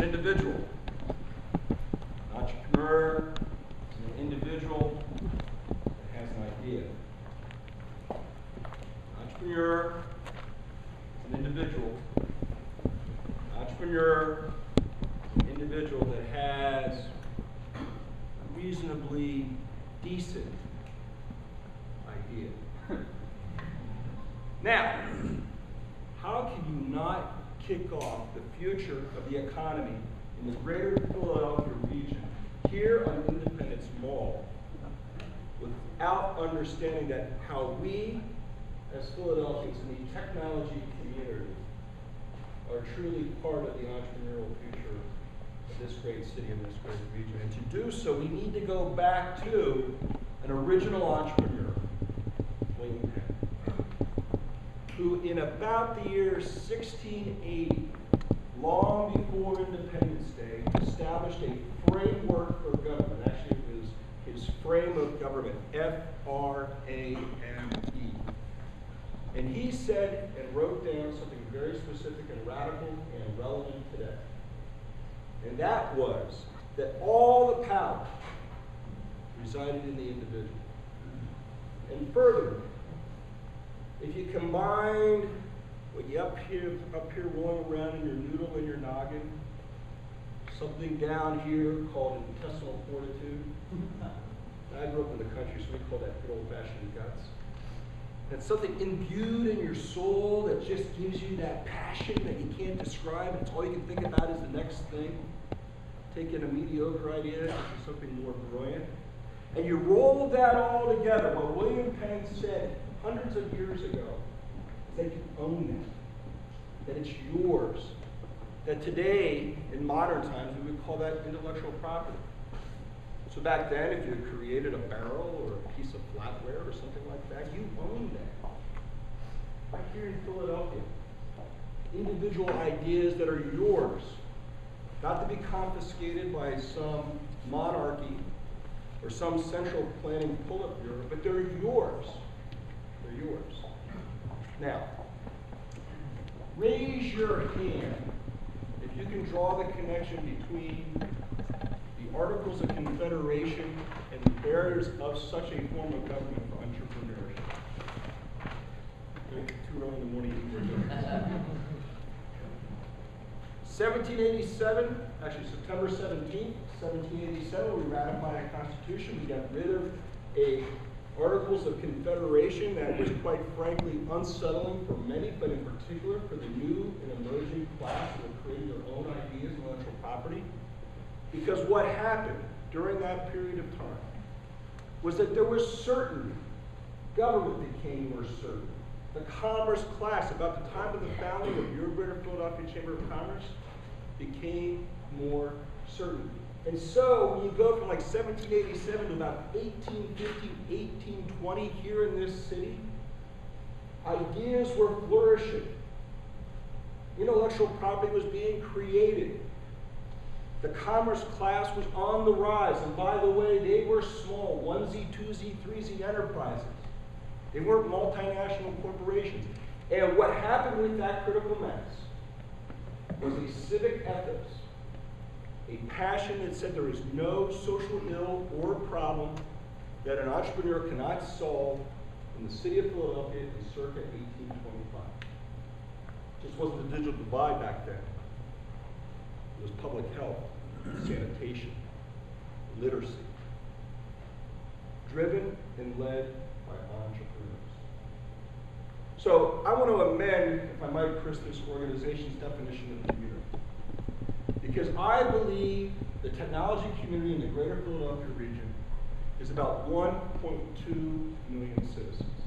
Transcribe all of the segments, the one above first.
individual. An entrepreneur is an individual that has an idea. An entrepreneur is an individual. An entrepreneur is an individual that has a reasonably decent idea. Now, how can you not kick off the future of the economy in the greater Philadelphia region here on Independence Mall without understanding that how we as Philadelphians in the technology community are truly part of the entrepreneurial future of this great city and this great region. And to do so, we need to go back to an original entrepreneur, William Penn, who in about the year 1680, long before Independence Day, established a framework for government. Actually, it was his frame of government, F-R-A-M-E. And he said and wrote down something very specific and radical and relevant today. And that was that all the power resided in the individual. And further, if you combine what you up here rolling around in your noodle and your noggin, something down here called intestinal fortitude. I grew up in the country, so we call that good old-fashioned guts. And something imbued in your soul that just gives you that passion that you can't describe, and it's all you can think about is the next thing. Taking a mediocre idea into something more brilliant. And you roll that all together. What William Penn said hundreds of years ago is that you own that it's yours. That today, in modern times, we would call that intellectual property. So back then, if you created a barrel or a piece of flatware or something like that, you owned that. Right here in Philadelphia, individual ideas that are yours, not to be confiscated by some monarchy or some central planning pull-up bureau, but they're yours. They're yours. Now, raise your hand if you can draw the connection between the Articles of Confederation and the barriers of such a form of government for entrepreneurship. Too early in the morning. 1787, actually September 17th, 1787, we ratified a constitution. We got rid of a Articles of Confederation that was quite frankly unsettling for many, but in particular for the new and emerging class that were creating their own ideas and intellectual property. Because what happened during that period of time was that there was certainty. Government became more certain. The commerce class, about the time of the founding of your Greater Philadelphia Chamber of Commerce, became more certain. And so when you go from like 1787 to about 1850, 1820 here in this city, ideas were flourishing. Intellectual property was being created. The commerce class was on the rise. And by the way, they were small, 1Z, 2Z, 3Z enterprises. They weren't multinational corporations. And what happened with that critical mass was a civic ethos, a passion that said there is no social ill or problem that an entrepreneur cannot solve in the city of Philadelphia in circa 1825. It just wasn't the digital divide back then. It was public health, sanitation, literacy, driven and led by entrepreneurs. So I want to amend, if I might, Chris, this organization's definition of community. Because I believe the technology community in the greater Philadelphia region is about 1.2 million citizens.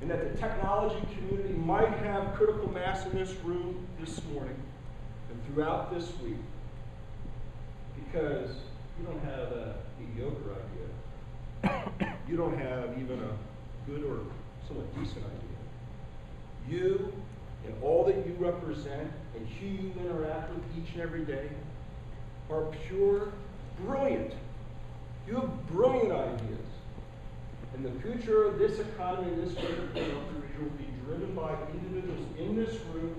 And that the technology community might have critical mass in this room this morning and throughout this week because you don't have a mediocre idea. You don't have even a good or somewhat decent idea. You and all that you represent and who you interact with each and every day are pure, brilliant. You have brilliant ideas. And the future of this economy, this greater Philadelphia region will be driven by individuals in this room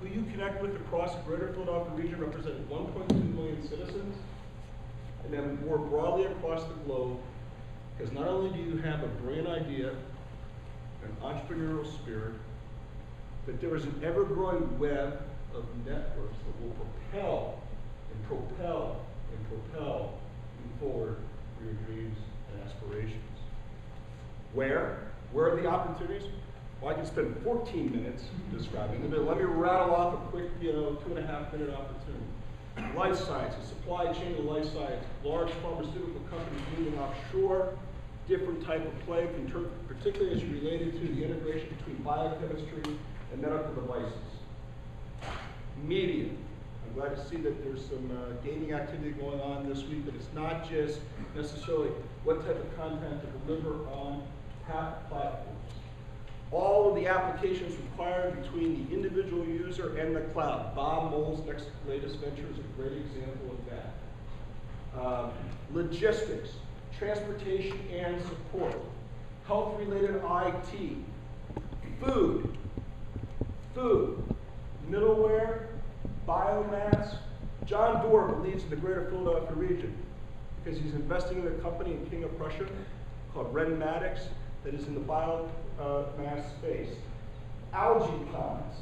who you connect with across the greater Philadelphia region represent 1.2 million citizens, and then more broadly across the globe, because not only do you have a brilliant idea, an entrepreneurial spirit, but there is an ever-growing web of networks that will propel and propel and propel you forward for your dreams and aspirations. Where? Where are the opportunities? Well, I can spend 14 minutes describing them, but let me rattle off a quick, 2.5-minute opportunity. Life sciences, supply chain of life science, large pharmaceutical companies moving offshore, different type of play, particularly as related to the integration between biochemistry and medical devices. Media. I'm glad to see that there's some gaming activity going on this week, but it's not just necessarily what type of content to deliver on platforms. All of the applications required between the individual user and the cloud. Bob Moll's latest venture is a great example of that. Logistics, transportation and support, health-related IT, food, middleware, biomass. John Doerr believes in the greater Philadelphia region because he's investing in a company in King of Prussia called Renmatics that is in the biomass space. Algae ponds.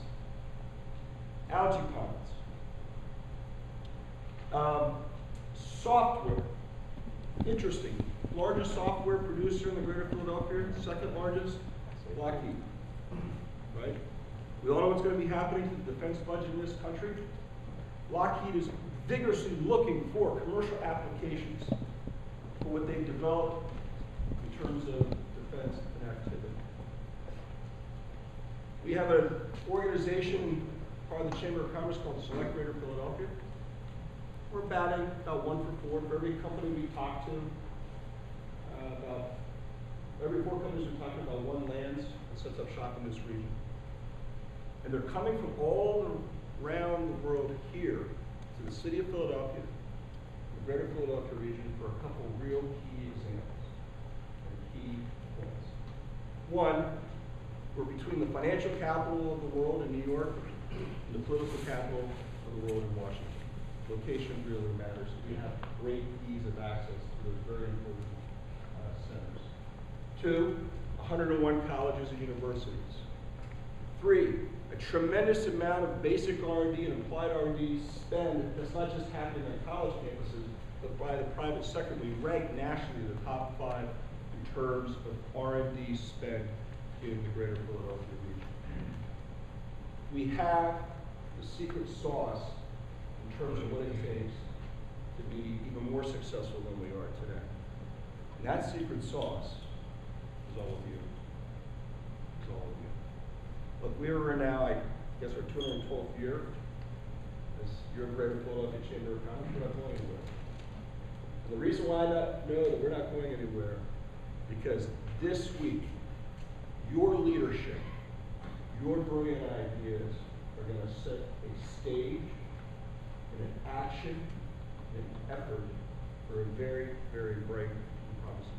Software. Interesting. Largest software producer in the greater Philadelphia, second largest, Lockheed. Right? We all know what's going to be happening to the defense budget in this country. Lockheed is vigorously looking for commercial applications for what they've developed in terms of defense and activity. We have an organization, part of the Chamber of Commerce, called Select Greater Philadelphia. We're batting about 1 for 4 for every company we talk to. About every 4 companies we talk to, about 1 lands and sets up shop in this region. And they're coming from all around the world here to the city of Philadelphia, the greater Philadelphia region, for a couple real key examples and key points. One, we're between the financial capital of the world in New York and the political capital of the world in Washington. Location really matters. We have great ease of access to those very important centers. 2, 101 colleges and universities. 3, a tremendous amount of basic R&D and applied R&D spend that's not just happening on college campuses, but by the private sector. We rank nationally in the top 5 in terms of R&D spend in the greater Philadelphia region. We have the secret sauce in terms of what it takes to be even more successful than we are today. And that secret sauce is all of you. It's all of you. Look, we are now, I guess, our 212th year as your greater Philadelphia Chamber of Commerce. We're not going anywhere. And the reason why I know that we're not going anywhere, because this week, your leadership, your brilliant ideas are going to set a stage and an action and an effort for a very, very bright and promising